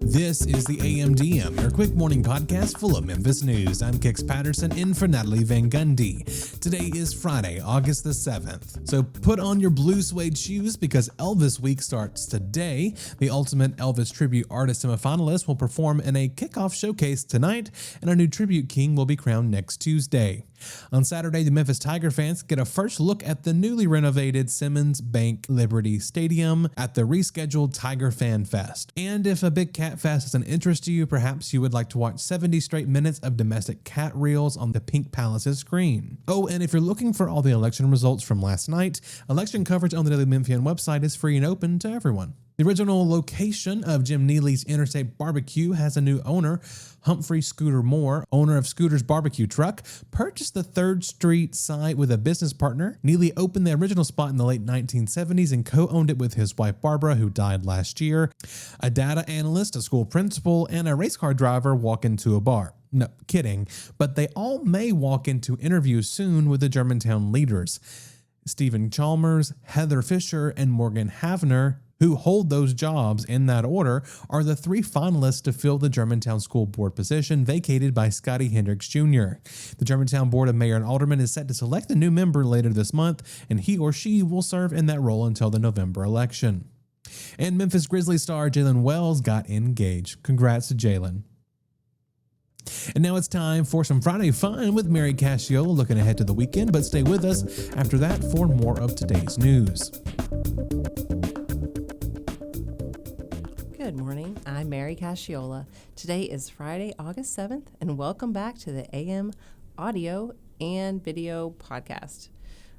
This is the AMDM, your quick morning podcast full of Memphis news. I'm Kix Patterson in for Natalie Van Gundy. Today is Friday, August the 7th. So put on your blue suede shoes because Elvis Week starts today. The Ultimate Elvis Tribute Artist semifinalists will perform in a kickoff showcase tonight, and our new Tribute King will be crowned next Tuesday. On Saturday, the Memphis Tiger fans get a first look at the newly renovated Simmons Bank Liberty Stadium at the rescheduled Tiger Fan Fest. And if a big cat fest is an interest to you, perhaps you would like to watch 70 straight minutes of domestic cat reels on the Pink Palace's screen. Oh, and if you're looking for all the election results from last night, election coverage on the Daily Memphian website is free and open to everyone. The original location of Jim Neely's Interstate Barbecue has a new owner. Humphrey Scooter Moore, owner of Scooter's Barbecue Truck, purchased the 3rd Street site with a business partner. Neely opened the original spot in the late 1970s and co-owned it with his wife Barbara, who died last year. A data analyst, a school principal, and a race car driver walk into a bar. No, kidding, but they all may walk into interviews soon with the Germantown leaders. Stephen Chalmers, Heather Fisher, and Morgan Havner, who hold those jobs in that order, are the 3 finalists to fill the Germantown School Board position vacated by Scotty Hendricks Jr. The Germantown Board of Mayor and Aldermen is set to select a new member later this month, and he or she will serve in that role until the November election. And Memphis Grizzlies star Jalen Wells got engaged. Congrats to Jalen. And now it's time for some Friday fun with Mary Casciola, looking ahead to the weekend, but stay with us after that for more of today's news. Good morning, I'm Mary Casciola. Today is Friday, August 7th, and welcome back to the AM audio and video podcast.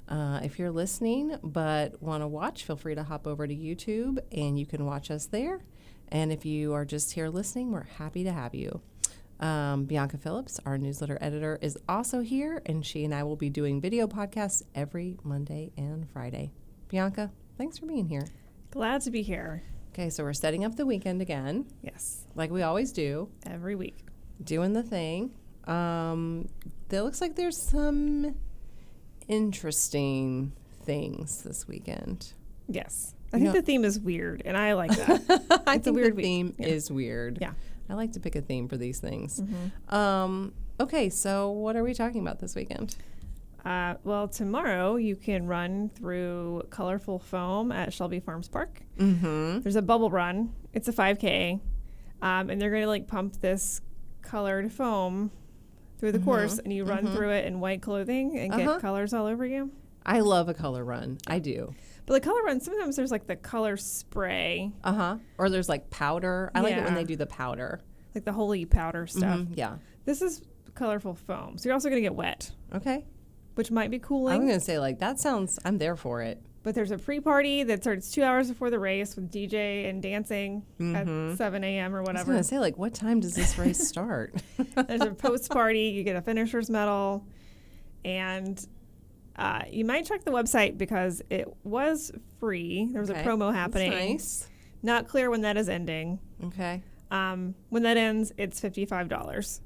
If you're listening but want to watch, feel free to hop over to YouTube and you can watch us there. And if you are just here listening, we're happy to have you. Bianca Phillips, our newsletter editor, is also here, and she and I will be doing video podcasts every Monday and Friday. Bianca, thanks for being here. Glad to be here. Okay, so we're setting up the weekend again. Yes. Like we always do. Every week. Doing the thing. There looks like there's some interesting things this weekend. Yes. I think the theme is weird, and I like that. I think weird the theme is weird. Yeah. I like to pick a theme for these things. Mm-hmm. Okay, so what are we talking about this weekend? Well, tomorrow you can run through colorful foam at Shelby Farms Park. Mm-hmm. There's a bubble run. It's a 5K. And they're going to pump this colored foam through the course, and you run through it in white clothing and get colors all over you. I love a color run. I do. But the color run, sometimes there's the color spray. Or there's powder. I like it when they do the powder. Like the holy powder stuff. Yeah. This is colorful foam. So you're also going to get wet. Okay. Which might be cooling. I'm going to say, that sounds, I'm there for it. But there's a pre-party that starts 2 hours before the race with DJ and dancing at 7 a.m. or whatever. I was going to say, what time does this race start? There's a post-party. You get a finisher's medal. And you might check the website because it was free. There was a promo happening. That's nice. Not clear when that is ending. Okay. When that ends, it's $55.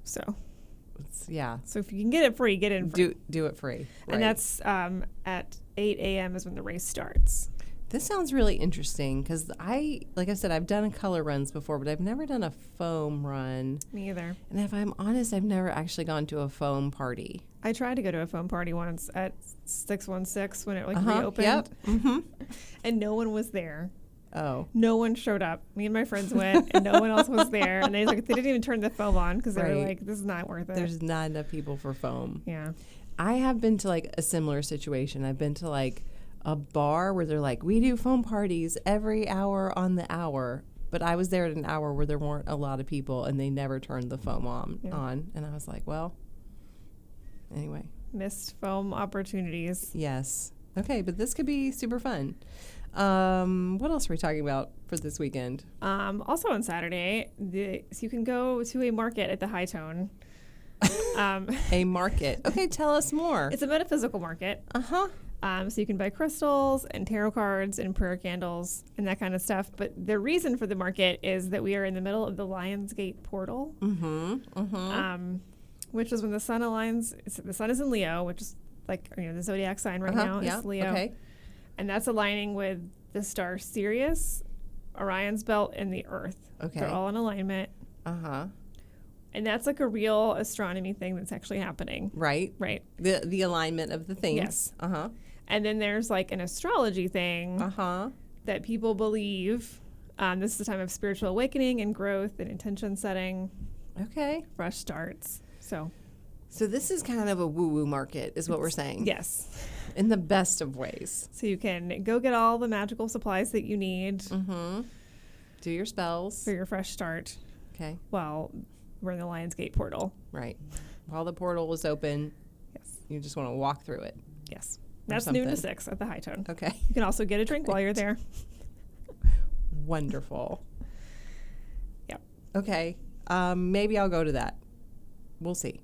Yeah. So if you can get it free, get in free. Do it free. Right. And that's at 8 a.m. is when the race starts. This sounds really interesting because like I said, I've done color runs before, but I've never done a foam run. Me either. And if I'm honest, I've never actually gone to a foam party. I tried to go to a foam party once at 616 when it reopened. Yep. And no one was there. Oh. No one showed up. Me and my friends went, and no one else was there. And they didn't even turn the foam on because they were like, this is not worth it. There's not enough people for foam. Yeah. I have been to a similar situation. I've been to a bar where they're we do foam parties every hour on the hour. But I was there at an hour where there weren't a lot of people, and they never turned the foam on. And I was like, well, anyway. Missed foam opportunities. Yes. Okay, but this could be super fun. What else are we talking about for this weekend? Also on Saturday, so you can go to a market at the High Tone. A market. Okay, tell us more. It's a metaphysical market. So you can buy crystals and tarot cards and prayer candles and that kind of stuff. But the reason for the market is that we are in the middle of the Lionsgate portal, which is when the sun aligns. The sun is in Leo, which is the zodiac sign right now is Leo. Okay. And that's aligning with the star Sirius, Orion's belt, and the Earth. Okay. They're all in alignment. Uh-huh. And that's like a real astronomy thing that's actually happening. Right. Right. The alignment of the things. Yes. Uh-huh. And then there's like an astrology thing Uh-huh. that people believe. This is a time of spiritual awakening and growth and intention setting, Okay. fresh starts. So this is kind of a woo-woo market, is what we're saying. yes. In the best of ways. So you can go get all the magical supplies that you need Mm-hmm. Do your spells. for your fresh start Okay. while we're in the Lionsgate portal. Right. While the portal is open, Yes. you just want to walk through it. Yes. That's noon to something. 6 at the High Tone. Okay. You can also get a drink while you're there. Wonderful. Yep. Okay. Maybe I'll go to that. We'll see.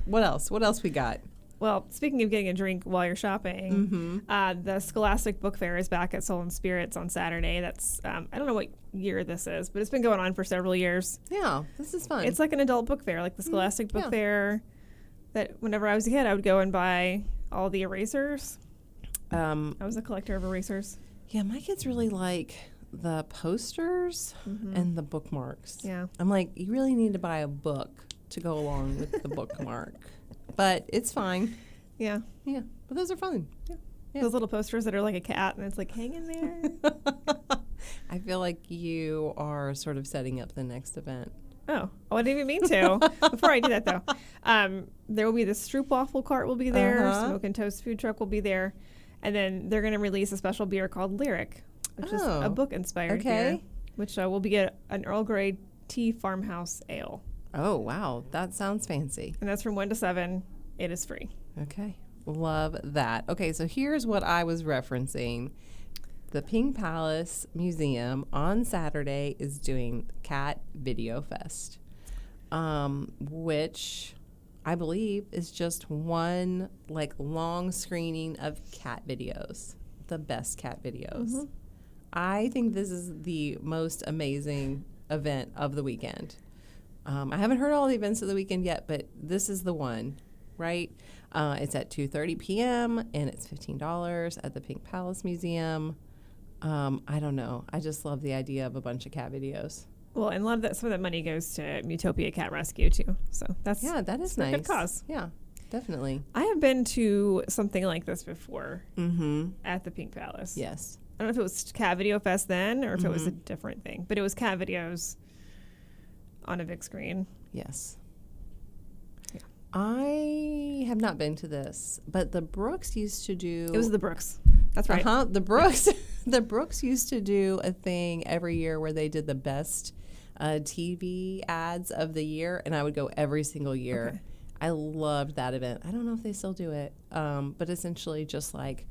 What else? What else we got? Well, speaking of getting a drink while you're shopping, the Scholastic Book Fair is back at Soul and Spirits on Saturday. That's, I don't know what year this is, but it's been going on for several years. Yeah, this is fun. It's like an adult book fair, like the Scholastic Book yeah. Fair that whenever I was a kid, I would go and buy all the erasers. I was a collector of erasers. Yeah, my kids really like the posters and the bookmarks. Yeah. I'm like, you really need to buy a book to go along with the bookmark. But it's fine. Yeah. Yeah, but those are fun. Yeah. Those little posters that are like a cat and it's like hanging there. I feel like you are sort of setting up the next event. Oh, I didn't even mean to. Before I do that, though, there will be the Stroopwafel cart will be there. Smoke and Toast food truck will be there. And then they're going to release a special beer called Lyric, which is a book-inspired beer, which will be an Earl Grey tea farmhouse ale. Oh, wow. That sounds fancy. And that's from 1 to 7. It is free. Okay. Love that. Okay, so here's what I was referencing. The Pink Palace Museum on Saturday is doing Cat Video Fest, which I believe is just one like long screening of cat videos, the best cat videos. I think this is the most amazing event of the weekend. I haven't heard all the events of the weekend yet, but this is the one, right? It's at 2:30 p.m. and it's $15 at the Pink Palace Museum. I don't know. I just love the idea of a bunch of cat videos. Well, and love that some of that money goes to Mutopia Cat Rescue, too. So that is nice. A good cause. Yeah, definitely. I have been to something like this before at the Pink Palace. Yes. I don't know if it was Cat Video Fest then or if it was a different thing, but it was cat videos on a big screen. Yes. Yeah. I have not been to this, but the Brooks used to do... It was the Brooks. That's right. The Brooks. The Brooks used to do a thing every year where they did the best TV ads of the year, and I would go every single year. Okay. I loved that event. I don't know if they still do it, but essentially just like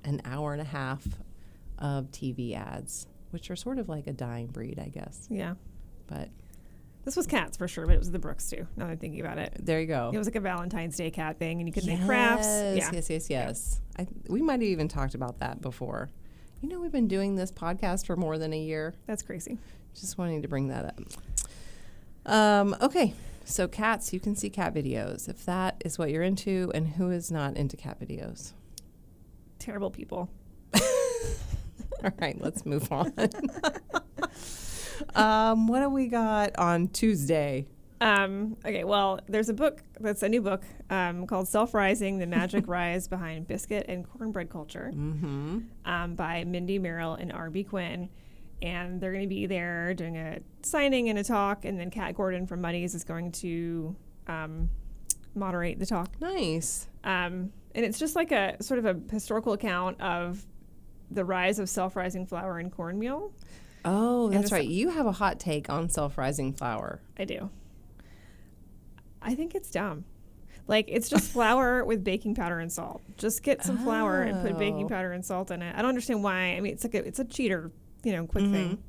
an hour and a half of TV ads, which are sort of like a dying breed, I guess. Yeah. But this was cats for sure, but it was the Brooks too, now that I'm thinking about it. there you go. It was like a Valentine's Day cat thing, and you could make crafts. Yeah. Yes. We might have even talked about that before. You know, we've been doing this podcast for more than a year. That's crazy. Just wanting to bring that up. Okay, so cats, you can see cat videos if that is what you're into, and who is not into cat videos? Terrible people. All right, let's move on. What do we got on Tuesday? Okay, well, there's a book that's a new book called Self-Rising, The Magic Rise Behind Biscuit and Cornbread Culture by Mindy Merrill and R.B. Quinn. And they're going to be there doing a signing and a talk, and then Kat Gordon from Muddies is going to moderate the talk. Nice. And it's just like a sort of a historical account of the rise of self-rising flour and cornmeal. Oh, that's right. You have a hot take on self-rising flour. I do. I think it's dumb. Like, it's just flour with baking powder and salt. Just get some flour and put baking powder and salt in it. I don't understand why. I mean, it's like it's a cheater, quick thing.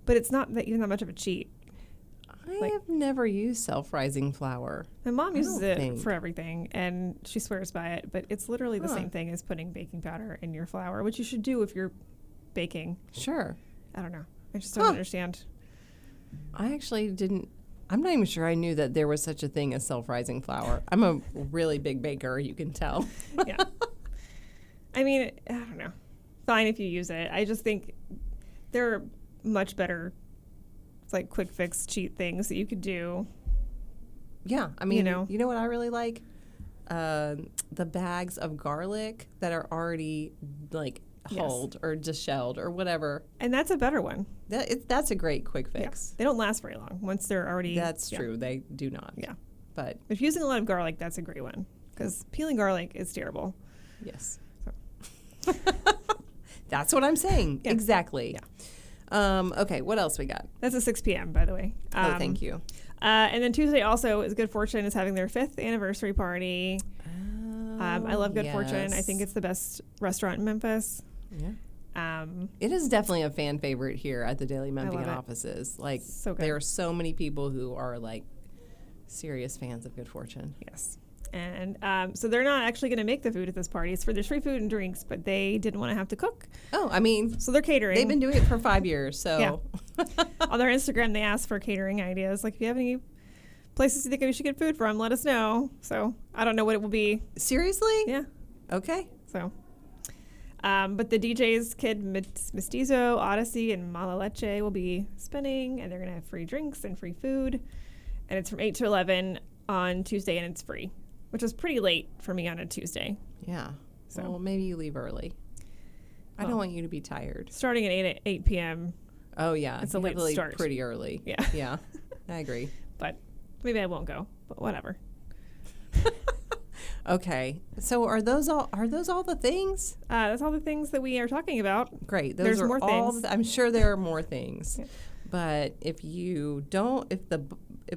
But it's not even that much of a cheat. I have never used self-rising flour. My mom uses it for everything, and she swears by it. But it's literally the same thing as putting baking powder in your flour, which you should do if you're baking. Sure. I don't know. I just don't understand. I actually didn't. I'm not even sure I knew that there was such a thing as self-rising flour. I'm a really big baker, you can tell. Yeah. I mean, I don't know. fine if you use it. I just think there are much better, like, quick fix cheat things that you could do. Yeah, I mean, you know what I really like? The bags of garlic that are already like hulled or deshelled or whatever. And that's a better one. That's a great quick fix. Yeah. They don't last very long once they're already. That's true. They do not. Yeah. But if using a lot of garlic, that's a great one because peeling garlic is terrible. Yes. So. That's what I'm saying. Yeah. Exactly. Yeah. Okay, what else we got? That's at 6 p.m., by the way. Thank you. And then Tuesday also is Good Fortune is having their 5th anniversary party. I love Good Fortune. I think it's the best restaurant in Memphis. Yeah. It is definitely a fan favorite here at the Daily Memphian offices. Like, so good. There are so many people who are like serious fans of Good Fortune. Yes. And so they're not actually going to make the food at this party. It's for their free food and drinks, but they didn't want to have to cook. Oh, I mean, so they're catering. They've been doing it for 5 years, so. Yeah. On their Instagram, they asked for catering ideas. Like, if you have any places you think we should get food from, let us know. So I don't know what it will be. Seriously? Yeah. Okay. So, but the DJs, Kid Mestizo, Odyssey, and Mala Leche will be spinning, and they're going to have free drinks and free food. And it's from 8 to 11 on Tuesday, and it's free, which is pretty late for me on a Tuesday. Yeah. So well, maybe you leave early. I don't want you to be tired. Starting at 8 p.m. Oh, yeah. It's a late start. Pretty early. Yeah. Yeah. I agree. But maybe I won't go, but whatever. Okay. So are those all the things? That's all the things that we are talking about. Great. There's more things. I'm sure there are more things. Yeah. But if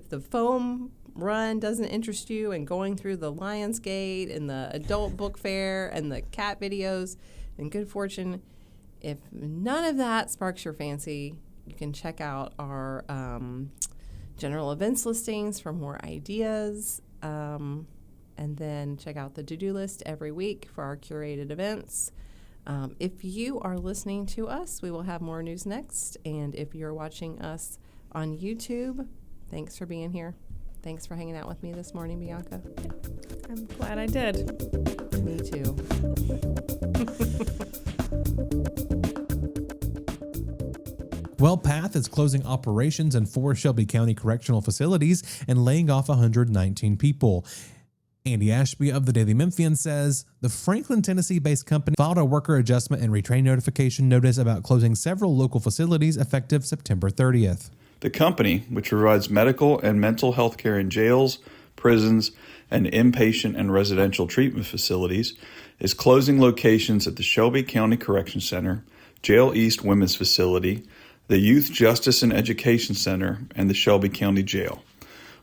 the foam run doesn't interest you and going through the Lionsgate and the adult book fair and the cat videos and Good Fortune, if none of that sparks your fancy, you can check out our general events listings for more ideas, and then check out the to-do list every week for our curated events. If you are listening to us, we will have more news next, and if you're watching us on YouTube, thanks for being here. Thanks for hanging out with me this morning, Bianca. I'm glad I did. Me too. WellPath is closing operations in 4 Shelby County correctional facilities and laying off 119 people. Andy Ashby of the Daily Memphian says the Franklin, Tennessee-based company filed a worker adjustment and retrain notification notice about closing several local facilities effective September 30th. The company, which provides medical and mental health care in jails, prisons, and inpatient and residential treatment facilities, is closing locations at the Shelby County Correction Center, Jail East Women's Facility, the Youth Justice and Education Center, and the Shelby County Jail.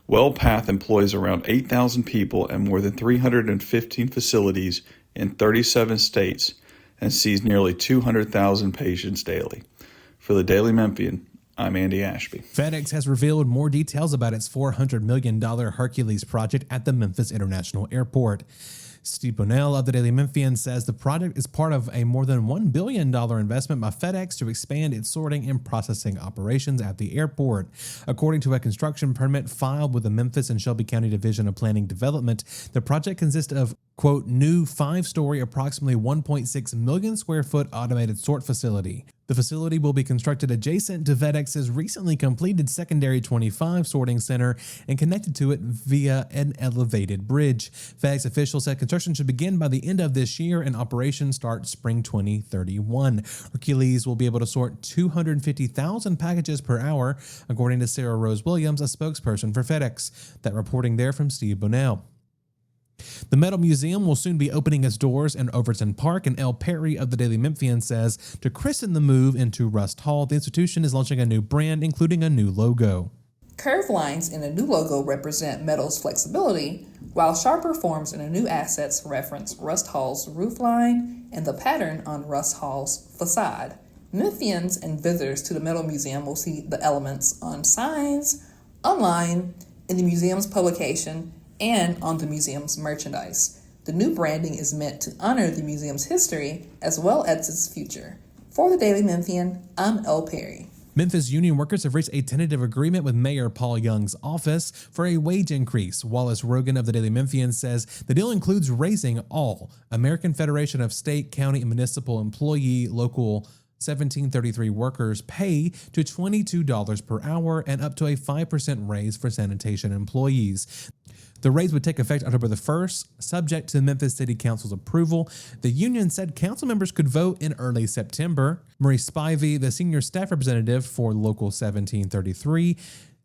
WellPath employs around 8,000 people at more than 315 facilities in 37 states and sees nearly 200,000 patients daily. For the Daily Memphian, I'm Andy Ashby. FedEx has revealed more details about its $400 million Hercules project at the Memphis International Airport. Steve Bonnell of the Daily Memphian says the project is part of a more than $1 billion investment by FedEx to expand its sorting and processing operations at the airport. According to a construction permit filed with the Memphis and Shelby County Division of Planning Development, the project consists of, quote, new 5-story, approximately 1.6 million square foot automated sort facility. The facility will be constructed adjacent to FedEx's recently completed secondary 25 sorting center and connected to it via an elevated bridge. FedEx officials said construction should begin by the end of this year and operations start spring 2031. Hercules will be able to sort 250,000 packages per hour, according to Sarah Rose Williams, a spokesperson for FedEx. That reporting there from Steve Bonnell. The Metal Museum will soon be opening its doors in Overton Park, and El Perry of the Daily Memphian says to christen the move into Rust Hall, the institution is launching a new brand, including a new logo. Curved lines in a new logo represent metal's flexibility, while sharper forms in a new assets reference Rust Hall's roof line and the pattern on Rust Hall's facade. Memphians and visitors to the Metal Museum will see the elements on signs, online, in the museum's publication, and on the museum's merchandise. The new branding is meant to honor the museum's history as well as its future. For the Daily Memphian, I'm El Perry. Memphis union workers have reached a tentative agreement with Mayor Paul Young's office for a wage increase. Wallace Rogan of the Daily Memphian says the deal includes raising all American Federation of State, County, and Municipal Employee Local 1733 workers pay to $22 per hour and up to a 5% raise for sanitation employees. The raise would take effect October the 1st, subject to the Memphis City Council's approval. The union said council members could vote in early September. Marie Spivey, the senior staff representative for Local 1733,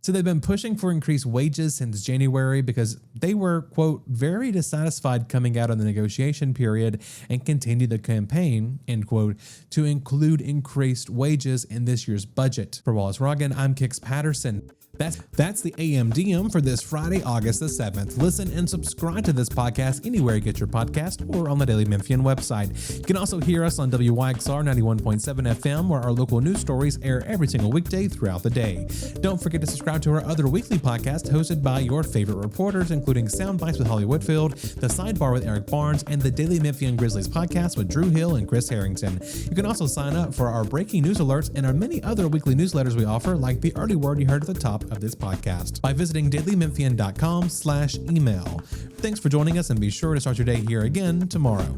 said they've been pushing for increased wages since January because they were, quote, very dissatisfied coming out of the negotiation period and continued the campaign, end quote, to include increased wages in this year's budget. For Wallace Rogan, I'm Kix Patterson. That's the AMDM for this Friday, August the 7th. Listen and subscribe to this podcast anywhere you get your podcast or on the Daily Memphian website. You can also hear us on WYXR 91.7 FM, where our local news stories air every single weekday throughout the day. Don't forget to subscribe to our other weekly podcast hosted by your favorite reporters, including Sound Bites with Holly Whitfield, The Sidebar with Eric Barnes, and the Daily Memphian Grizzlies podcast with Drew Hill and Chris Harrington. You can also sign up for our breaking news alerts and our many other weekly newsletters we offer, like the early word you heard at the top of this podcast, by visiting dailymemphian.com/email. Thanks for joining us, and be sure to start your day here again tomorrow.